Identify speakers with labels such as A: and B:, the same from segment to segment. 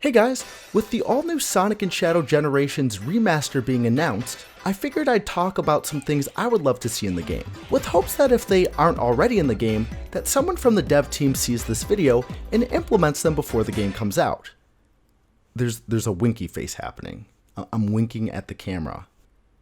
A: Hey guys, with the all-new Sonic & Shadow Generations remaster being announced, I figured I'd talk about some things I would love to see in the game, with hopes that if they aren't already in the game, that someone from the dev team sees this video and implements them before the game comes out. There's a winky face happening. I'm winking at the camera.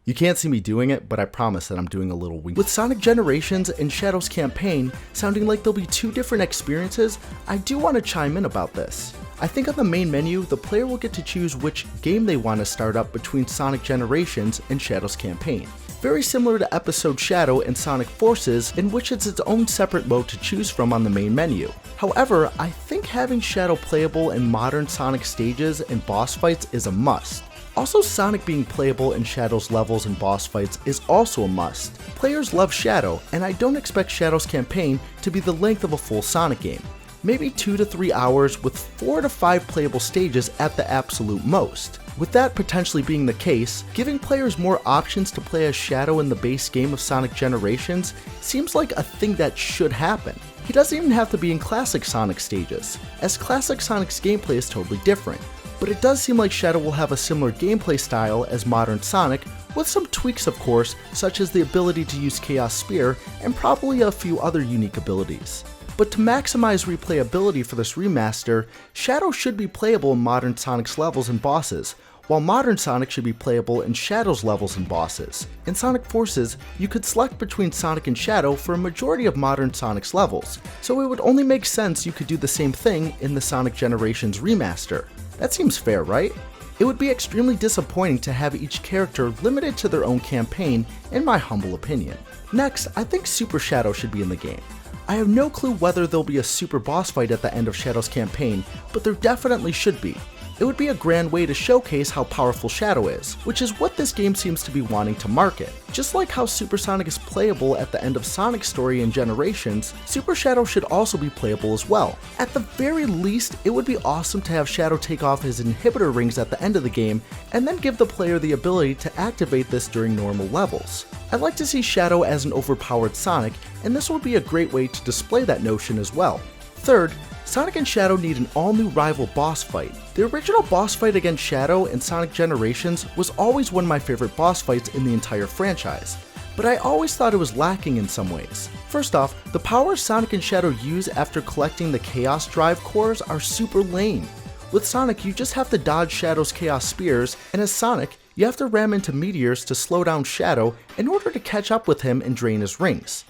A: You can't see me doing it, but I promise that I'm doing a little wink. With Sonic Generations and Shadow's campaign sounding like there'll be two different experiences, I do want to chime in about this. I think on the main menu, the player will get to choose which game they want to start up between Sonic Generations and Shadow's campaign. Very similar to Episode Shadow and Sonic Forces, in which it's its own separate mode to choose from on the main menu. However, I think having Shadow playable in modern Sonic stages and boss fights is a must. Also, Sonic being playable in Shadow's levels and boss fights is also a must. Players love Shadow, and I don't expect Shadow's campaign to be the length of a full Sonic game. Maybe 2 to 3 hours with 4 to 5 playable stages at the absolute most. With that potentially being the case, giving players more options to play as Shadow in the base game of Sonic Generations seems like a thing that should happen. He doesn't even have to be in classic Sonic stages, as classic Sonic's gameplay is totally different. But it does seem like Shadow will have a similar gameplay style as modern Sonic, with some tweaks of course, such as the ability to use Chaos Spear and probably a few other unique abilities. But to maximize replayability for this remaster, Shadow should be playable in modern Sonic's levels and bosses, while modern Sonic should be playable in Shadow's levels and bosses. In Sonic Forces, you could select between Sonic and Shadow for a majority of modern Sonic's levels, so it would only make sense you could do the same thing in the Sonic Generations remaster. That seems fair, right? It would be extremely disappointing to have each character limited to their own campaign, in my humble opinion. Next, I think Super Shadow should be in the game. I have no clue whether there'll be a super boss fight at the end of Shadow's campaign, but there definitely should be. It would be a grand way to showcase how powerful Shadow is, which is what this game seems to be wanting to market. Just like how Super Sonic is playable at the end of Sonic's story in Generations, Super Shadow should also be playable as well. At the very least, it would be awesome to have Shadow take off his inhibitor rings at the end of the game, and then give the player the ability to activate this during normal levels. I'd like to see Shadow as an overpowered Sonic, and this would be a great way to display that notion as well. Third, Sonic and Shadow need an all-new rival boss fight. The original boss fight against Shadow in Sonic Generations was always one of my favorite boss fights in the entire franchise, but I always thought it was lacking in some ways. First off, the powers Sonic and Shadow use after collecting the Chaos Drive cores are super lame. With Sonic, you just have to dodge Shadow's Chaos Spears, and as Sonic, you have to ram into meteors to slow down Shadow in order to catch up with him and drain his rings.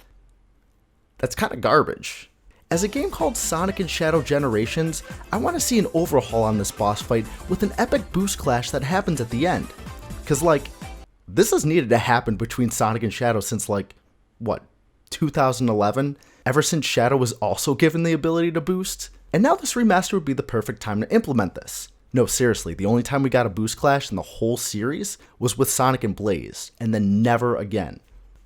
A: That's kinda garbage. As a game called Sonic & Shadow Generations, I want to see an overhaul on this boss fight with an epic boost clash that happens at the end. Cause this has needed to happen between Sonic and Shadow since 2011? Ever since Shadow was also given the ability to boost? And now this remaster would be the perfect time to implement this. No, seriously, the only time we got a boost clash in the whole series was with Sonic and Blaze, and then never again.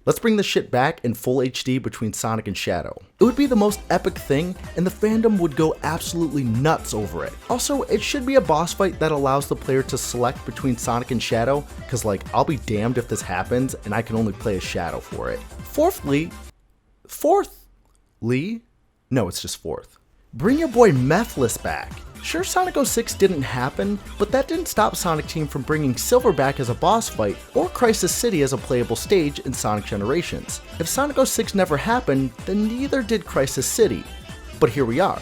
A: Let's bring this shit back in full HD between Sonic and Shadow. It would be the most epic thing, and the fandom would go absolutely nuts over it. Also, it should be a boss fight that allows the player to select between Sonic and Shadow, cause I'll be damned if this happens and I can only play as Shadow for it. Fourthly, no, it's just fourth. Bring your boy Meph back. Sure, Sonic 06 didn't happen, but that didn't stop Sonic Team from bringing Silver back as a boss fight or Crisis City as a playable stage in Sonic Generations. If Sonic 06 never happened, then neither did Crisis City. But here we are.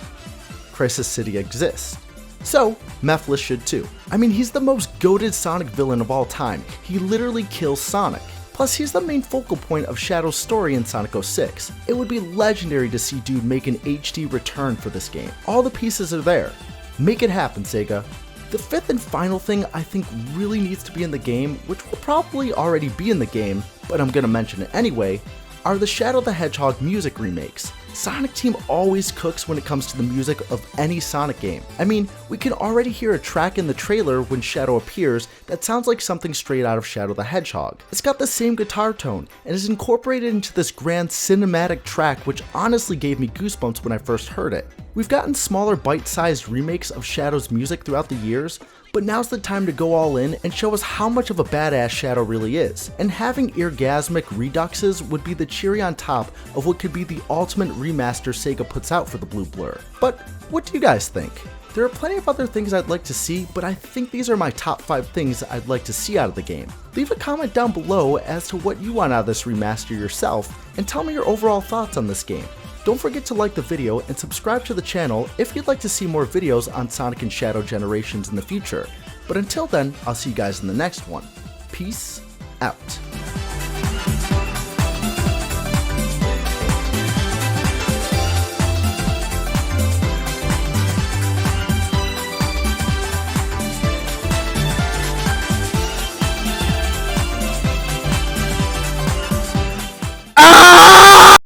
A: Crisis City exists. So, Meph should too. I mean, he's the most goated Sonic villain of all time. He literally kills Sonic. Plus, he's the main focal point of Shadow's story in Sonic 06. It would be legendary to see Dude make an HD return for this game. All the pieces are there. Make it happen, Sega. The fifth and final thing I think really needs to be in the game, which will probably already be in the game, but I'm gonna mention it anyway, are the Shadow the Hedgehog music remakes. Sonic Team always cooks when it comes to the music of any Sonic game. I mean, we can already hear a track in the trailer when Shadow appears that sounds like something straight out of Shadow the Hedgehog. It's got the same guitar tone, and is incorporated into this grand cinematic track which honestly gave me goosebumps when I first heard it. We've gotten smaller bite-sized remakes of Shadow's music throughout the years, but now's the time to go all in and show us how much of a badass Shadow really is, and having orgasmic reduxes would be the cherry on top of what could be the ultimate remaster Sega puts out for the Blue Blur. But what do you guys think? There are plenty of other things I'd like to see, but I think these are my top 5 things I'd like to see out of the game. Leave a comment down below as to what you want out of this remaster yourself, and tell me your overall thoughts on this game. Don't forget to like the video and subscribe to the channel if you'd like to see more videos on Sonic and Shadow Generations in the future. But until then, I'll see you guys in the next one. Peace out.